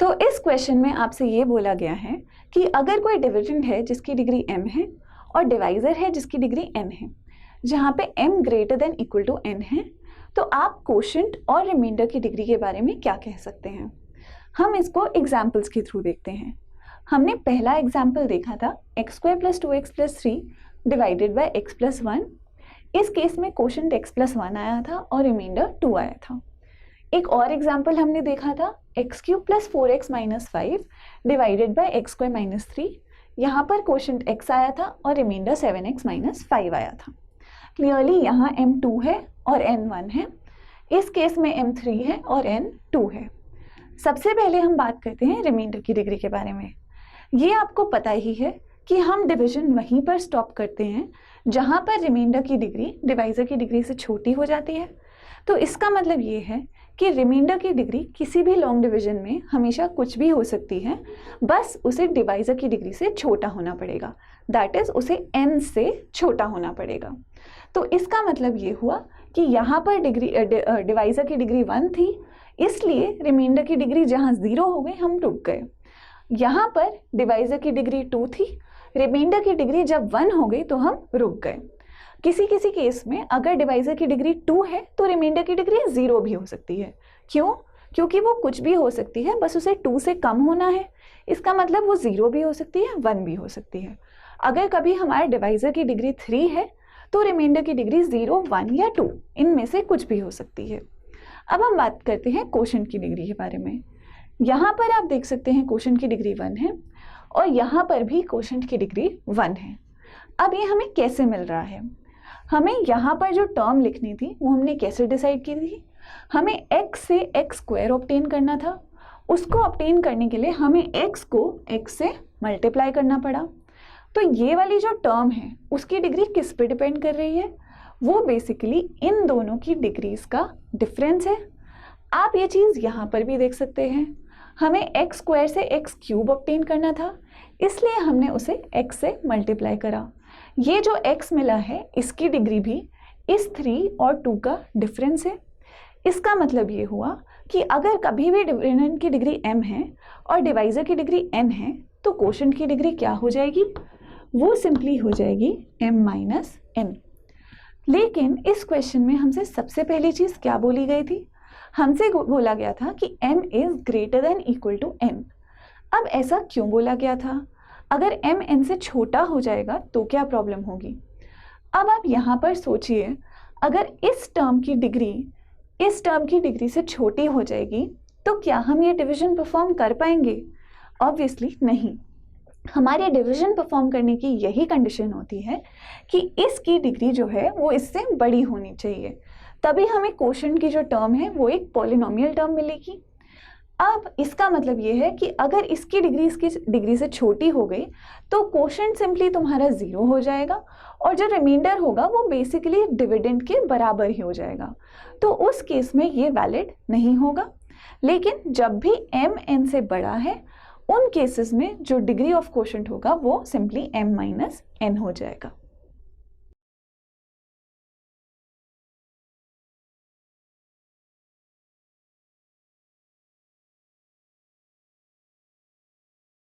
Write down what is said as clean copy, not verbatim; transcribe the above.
तो इस क्वेश्चन में आपसे ये बोला गया है कि अगर कोई डिविडेंड है जिसकी डिग्री m है और डिवाइजर है जिसकी डिग्री n है, जहाँ पे m greater than equal to n है, तो आप कोशेंट और रिमाइंडर की डिग्री के बारे में क्या कह सकते हैं। हम इसको एग्जाम्पल्स के थ्रू देखते हैं। हमने पहला एग्जाम्पल देखा था x² + 2x + 3 divided by x + 1। इस केस में कोशेंट x + 1 आया था और रिमाइंडर 2 आया था। एक और एग्जाम्पल हमने देखा था x³ + 4x - 5 divided by x² - 3। यहाँ पर कोशेंट x आया था और रिमाइंडर 7x - 5 आया था। क्लियरली यहाँ m 2 है और n 1 है। इस केस में m 3 है और n 2 है। सबसे पहले हम बात करते हैं रिमाइंडर की डिग्री के बारे में। ये आपको पता ही है कि हम डिवीजन वहीं पर स्टॉप करते हैं जहाँ पर रिमाइंडर की डिग्री डिवाइजर की डिग्री से छोटी हो जाती है। तो इसका मतलब ये है कि रिमाइंडर की डिग्री किसी भी लॉन्ग डिवीजन में हमेशा कुछ भी हो सकती है, बस उसे डिवाइजर की डिग्री से छोटा होना पड़ेगा, दैट इज उसे n से छोटा होना पड़ेगा। तो इसका मतलब ये हुआ कि यहाँ पर डिवाइजर की डिग्री 1 थी, इसलिए रिमाइंडर की डिग्री जहाँ 0 हो गई हम रुक गए। यहाँ पर डिवाइजर की डिग्री 2 थी, रिमाइंडर की डिग्री जब 1 हो गई तो हम रुक गए। किसी किसी केस में अगर डिवाइजर की डिग्री 2 है तो रिमाइंडर की डिग्री 0 भी हो सकती है। क्यों? क्योंकि वो कुछ भी हो सकती है, बस उसे 2 से कम होना है। इसका मतलब वो 0 भी हो सकती है, 1 भी हो सकती है। अगर कभी हमारे डिवाइजर की डिग्री 3 है तो रिमाइंडर की डिग्री 0, 1 या 2 इनमें से कुछ भी हो सकती है। अब हम बात करते हैं कोशेंट की डिग्री के बारे में। यहाँ पर आप देख सकते हैं कोशेंट की डिग्री 1 है और यहाँ पर भी कोशेंट की डिग्री 1 है। अब ये हमें कैसे मिल रहा है? हमें यहाँ पर जो टर्म लिखनी थी वो हमने कैसे डिसाइड की थी? हमें x से x² ऑब्टेन करना था। उसको ऑब्टेन करने के लिए हमें x को x से मल्टीप्लाई करना पड़ा। तो ये वाली जो टर्म है उसकी डिग्री किस पे डिपेंड कर रही है? वो बेसिकली इन दोनों की डिग्रीज का डिफरेंस है। आप ये चीज़ यहाँ पर भी देख सकते हैं। हमें x² से x³ ऑब्टेन करना था, इसलिए हमने उसे x से मल्टीप्लाई करा। ये जो x मिला है इसकी डिग्री भी इस 3 और 2 का डिफरेंस है। इसका मतलब ये हुआ कि अगर कभी भी डिविडेंड की डिग्री m है और डिवाइजर की डिग्री n है तो कोशेंट की डिग्री क्या हो जाएगी? वो सिंपली हो जाएगी m - n। लेकिन इस क्वेश्चन में हमसे सबसे पहली चीज़ क्या बोली गई थी? हमसे बोला गया था कि m is greater than equal to n। अब ऐसा क्यों बोला गया था? अगर m n से छोटा हो जाएगा तो क्या प्रॉब्लम होगी? अब आप यहाँ पर सोचिए, अगर इस टर्म की डिग्री से छोटी हो जाएगी तो क्या हम ये डिवीजन परफॉर्म कर पाएंगे? ऑब्वियसली नहीं। हमारे डिवीजन परफॉर्म करने की यही कंडीशन होती है कि इसकी डिग्री जो है वो इससे बड़ी होनी चाहिए, तभी हमें कोशेंट की जो टर्म है वो एक पॉलिनोमियल टर्म मिलेगी। अब इसका मतलब ये है कि अगर इसकी डिग्री से छोटी हो गई तो कोशेंट सिंपली तुम्हारा 0 हो जाएगा और जो रिमाइंडर होगा वो बेसिकली डिविडेंड के बराबर ही हो जाएगा। तो उस केस में ये वैलिड नहीं होगा। लेकिन जब भी m n से बड़ा है उन केसेस में जो डिग्री ऑफ कोशेंट होगा वो सिंपली m - n हो जाएगा।